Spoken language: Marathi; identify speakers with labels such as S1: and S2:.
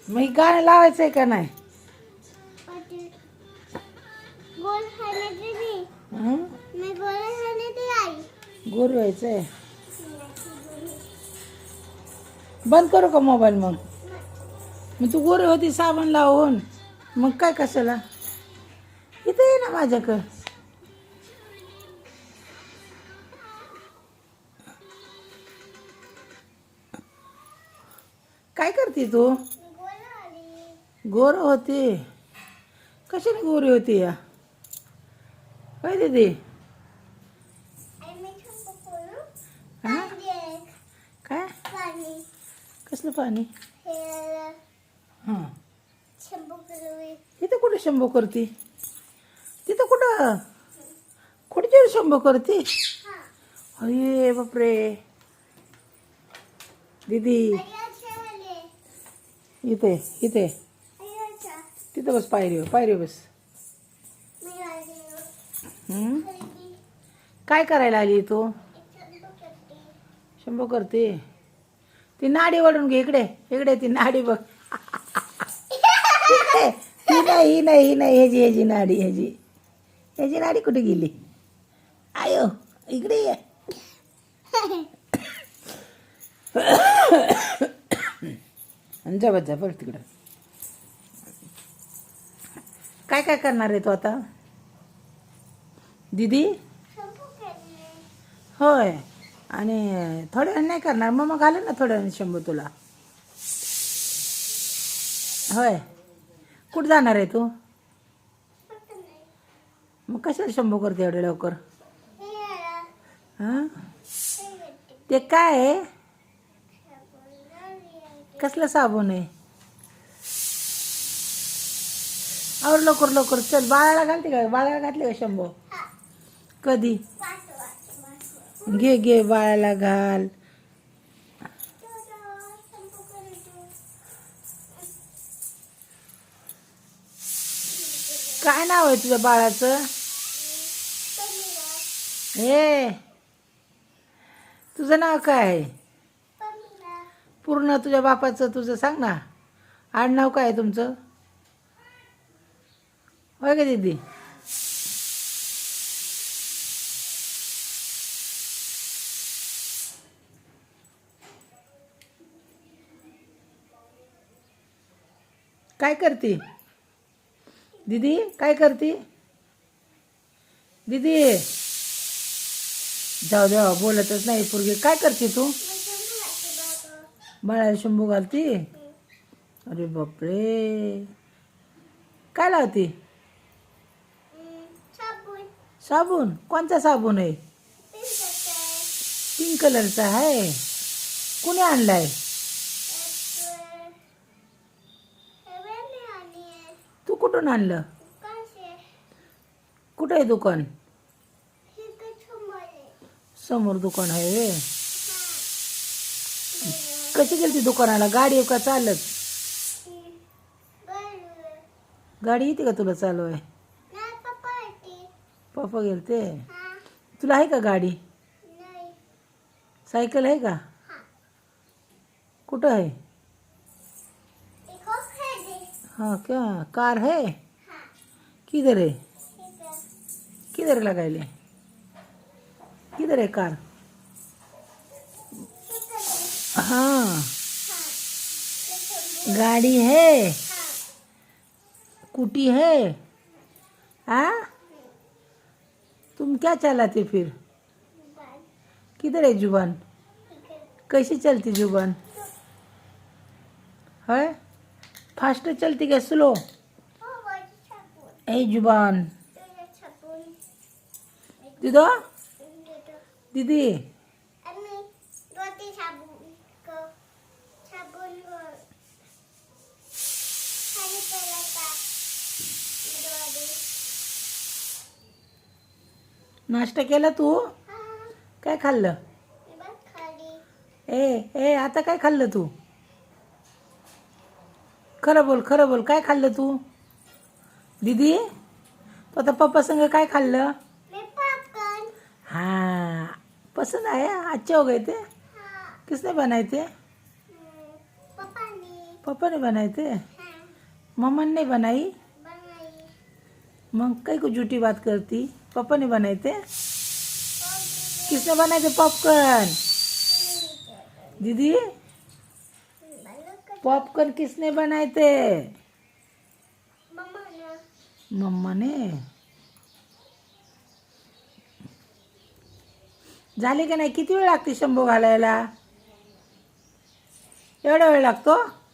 S1: मग हे गाणं लावायचंय का नाही? हं? गोर व्हायचंय. बंद करू का मोबाईल मग? मग तू गोरी होती साबण लावून, मग काय कशाला? इथं ये ना माझ्याकडं. काय करते तू? गोर होती. कशाने गोरी होती या? काय दीदी? हा? काय? कसलं पाणी? हां. तिथं कुठे शंभू करते? तिथं कुठं खुर्चीवर शंभू करते? अरे बापरे. दीदी इथे इथे तिथं बस, पायरीवर बस. हं? काय करायला आली तू? शंभू करते. ती नाडी वळून घे. इकडे ती नाडी बघ. ही नाही ह्याची नाडी, ह्याची नाडी कुठे गेली? आयो इकडे ये. जा बरं तिकडं. काय करणार आहे तू आता दीदी? होय. आणि थोड्या वेळ नाही करणार? मग घालेल ना थोड्या वेळ शंभू तुला. होय. कुठं जाणार आहे तू? मग कशाला शंभू करते एवढ्या लवकर? हां, ते काय आहे? कसलं साबण आहे? और लवकर चल. बाळाला घालते का? बाळाला घातले का शंभू? कधी? घे बाळाला घाल. काय नाव आहे तुझ्या बाळाचं? हे तुझं नाव काय आहे? पूर्ण तुझ्या बापाचं तुझं सांग ना. आडनाव काय आहे तुमचं? होय का दीदी? काय करते दीदी? काय करते दीदी? जाऊ द्या, बोलतच नाही पोरगी. काय करते तू? बाळाला शंभू घालती? अरे बापरे. काय लावती? साबण. कोणता साबण आहे? पिंक कलरचा आहे. कुणी आणलाय? तू कुठून आणलं? कुठं आहे दुकान? समोर दुकान आहे वे. कशी गेलती दुकानाला? गाडी का चालत? गाडी येते का तुला चालवाय? पप्पा गेलते. तुला आहे का गाडी? सायकल आहे का? कुठं आहे? हाँ क्या कार है? किधर है? किधर लगाइले? किधर है कार? हाँ गाड़ी है, स्कूटी है. हाँ तुम क्या चलाते फिर? किधर है जुबान? कैसी चलती जुबान? है फास्ट चलती क्या स्लो? ए जुबान दीदो दीदी. नाश्ता केला तू? काय खाल्लं? ए आता काय खाल्लं तू? खरं बोल. काय खाल्लं तू दीदी? तू आता पप्पा संग काय खाल्लं? हाँ पसंद आया. अच्छे हो गए थे? किसने बनाए थे? पापा ने बनाए थे? मम्मा ने नहीं बनाई? मग कई को झूठी बात करती? पापा ने बनाए थे? किसने बनाए थे पॉपकॉर्न? दीदी, पॉपकॉर्न किसने बनाए थे? मम्मा ने. झाले का नाही? किती वेळ लागते शंभू घालायला? एवढा वेळ लागतो?